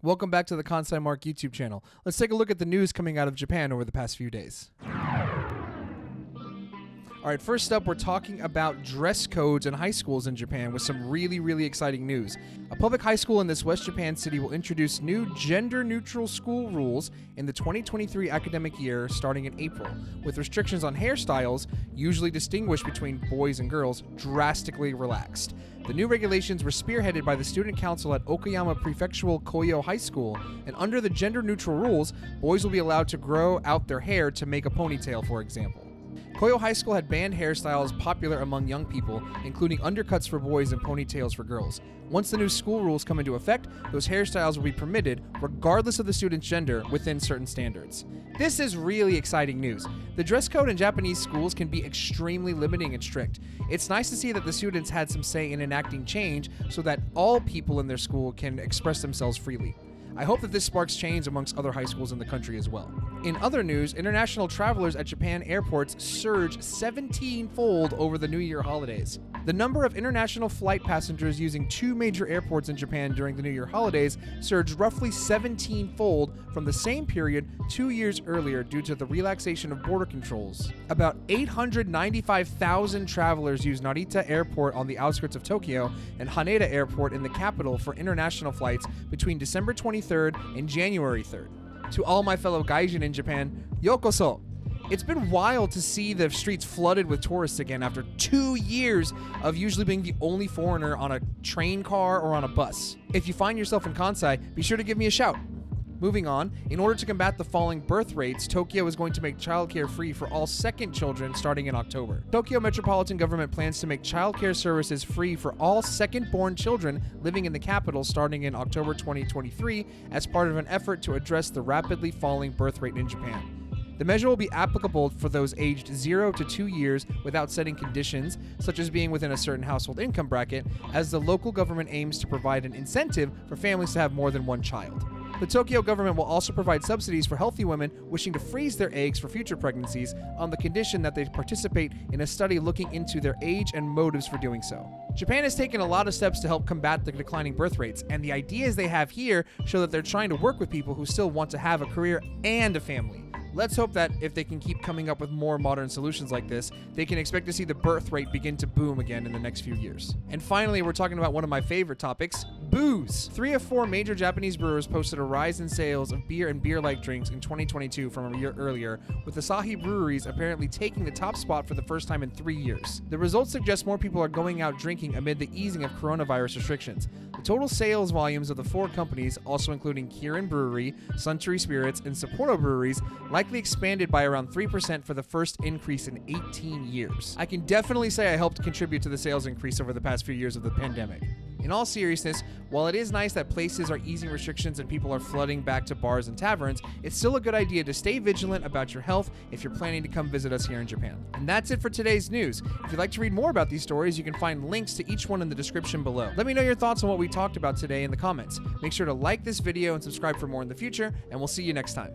Welcome back to the Kansai Marc YouTube channel. Let's take a look at the news coming out of Japan over the past few days. Alright, first up, we're talking about dress codes in high schools in Japan with some really exciting news. A public high school in this West Japan city will introduce new gender-neutral school rules in the 2023 academic year starting in April, with restrictions on hairstyles, usually distinguished between boys and girls, drastically relaxed. The new regulations were spearheaded by the student council at Okayama Prefectural Koyo High School, and under the gender-neutral rules, boys will be allowed to grow out their hair to make a ponytail, for example. Koyo High School had banned hairstyles popular among young people, including undercuts for boys and ponytails for girls. Once the new school rules come into effect, those hairstyles will be permitted, regardless of the student's gender, within certain standards. This is really exciting news. The dress code in Japanese schools can be extremely limiting and strict. It's nice to see that the students had some say in enacting change so that all people in their school can express themselves freely. I hope that this sparks change amongst other high schools in the country as well. In other news, international travelers at Japan airports surged 17-fold over the New Year holidays. The number of international flight passengers using two major airports in Japan during the New Year holidays surged roughly 17-fold from the same period 2 years earlier due to the relaxation of border controls. About 895,000 travelers used Narita Airport on the outskirts of Tokyo and Haneda Airport in the capital for international flights between December 23rd and January 3rd. To all my fellow gaijin in Japan, yokoso! It's been wild to see the streets flooded with tourists again after 2 years of usually being the only foreigner on a train car or on a bus. If you find yourself in Kansai, be sure to give me a shout. Moving on, in order to combat the falling birth rates, Tokyo is going to make childcare free for all second children starting in October. Tokyo Metropolitan Government plans to make childcare services free for all second-born children living in the capital starting in October 2023 as part of an effort to address the rapidly falling birth rate in Japan. The measure will be applicable for those aged 0 to 2 years without setting conditions, such as being within a certain household income bracket, as the local government aims to provide an incentive for families to have more than one child. The Tokyo government will also provide subsidies for healthy women wishing to freeze their eggs for future pregnancies on the condition that they participate in a study looking into their age and motives for doing so. Japan has taken a lot of steps to help combat the declining birth rates, and the ideas they have here show that they're trying to work with people who still want to have a career and a family. Let's hope that if they can keep coming up with more modern solutions like this, they can expect to see the birth rate begin to boom again in the next few years. And finally, we're talking about one of my favorite topics, booze. 3 of 4 major Japanese brewers posted a rise in sales of beer and beer-like drinks in 2022 from a year earlier, with Asahi breweries apparently taking the top spot for the first time in 3 years. The results suggest more people are going out drinking amid the easing of coronavirus restrictions. The total sales volumes of the 4 companies, also including Kirin Brewery, Suntory Spirits, and Sapporo Breweries, likely expanded by around 3% for the first increase in 18 years. I can definitely say I helped contribute to the sales increase over the past few years of the pandemic. In all seriousness, while it is nice that places are easing restrictions and people are flooding back to bars and taverns, it's still a good idea to stay vigilant about your health if you're planning to come visit us here in Japan. And that's it for today's news. If you'd like to read more about these stories, you can find links to each one in the description below. Let me know your thoughts on what we talked about today in the comments. Make sure to like this video and subscribe for more in the future, and we'll see you next time.